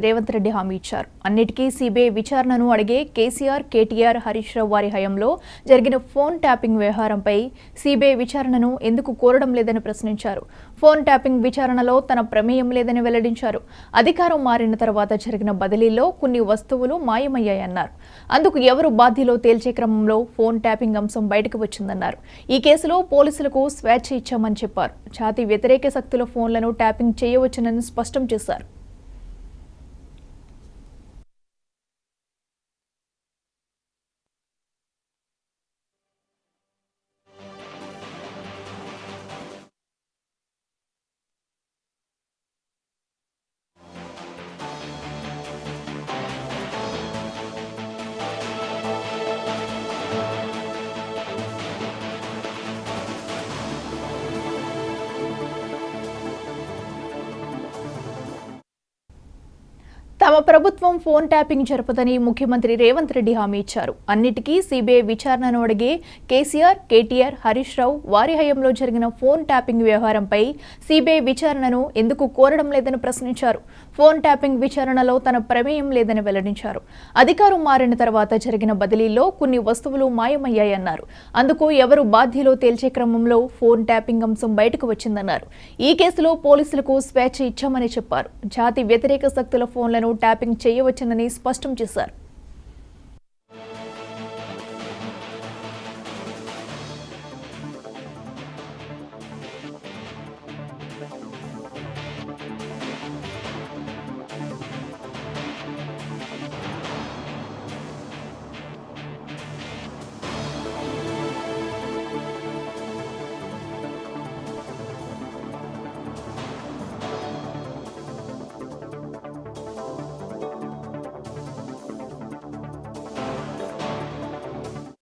రేవంత్ రెడ్డి హామీ ఇచ్చారు. అన్నిటికీ సీబీఐ విచారణను అడిగే కేసీఆర్, కేటీఆర్, హరీష్ రావు వారి హయాంలో జరిగిన ఫోన్ ట్యాపింగ్ వ్యవహారంపై సీబీఐ విచారణను ఎందుకు కోరడం లేదని ప్రశ్నించారు. ఫోన్ ట్యాపింగ్ విచారణలో తన ప్రమేయం లేదని వెల్లడించారు. అధికారం మారిన తర్వాత జరిగిన బదిలీలో కొన్ని వస్తువులు మాయమయ్యాయన్నారు. అందుకు ఎవరు బాధ్యులో తేల్చే క్రమంలో ఫోన్ ట్యాపింగ్ అంశం బయటకు వచ్చిందన్నారు. ఈ కేసులో పోలీసులకు స్వేచ్ఛ ఇచ్చామని చెప్పారు. జాతి వ్యతిరేక శక్తుల ఫోన్లను ట్యాపింగ్ చేయవచ్చునని స్పష్టం చేశారు. తమ ప్రభుత్వం ఫోన్ ట్యాపింగ్ జరపదని ముఖ్యమంత్రి రేవంత్ రెడ్డి హామీ ఇచ్చారు. అన్నిటికీ సీబీఐ విచారణను అడిగే కేసీఆర్, కేటీఆర్, హరీష్ రావు వారి హయాంలో జరిగిన ఫోన్ ట్యాపింగ్ వ్యవహారంపై సీబీఐ విచారణను ఎందుకు కోరడం లేదని ప్రశ్నించారు. ఫోన్ ట్యాపింగ్ విచారణలో తన ప్రమేయం లేదని వెల్లడించారు. అధికారం మారిన తర్వాత జరిగిన బదిలీలో కొన్ని వస్తువులు మాయమయ్యాయన్నారు. అందుకు ఎవరు బాధ్యులో తేల్చే క్రమంలో ఫోన్ ట్యాపింగ్ అంశం బయటకు వచ్చిందన్నారు. ఈ కేసులో పోలీసులకు స్వేచ్ఛ ఇచ్చామని చెప్పారు. జాతి వ్యతిరేక శక్తుల ఫోన్లను ట్యాపింగ్ చేయవచ్చునని స్పష్టం చేశారు.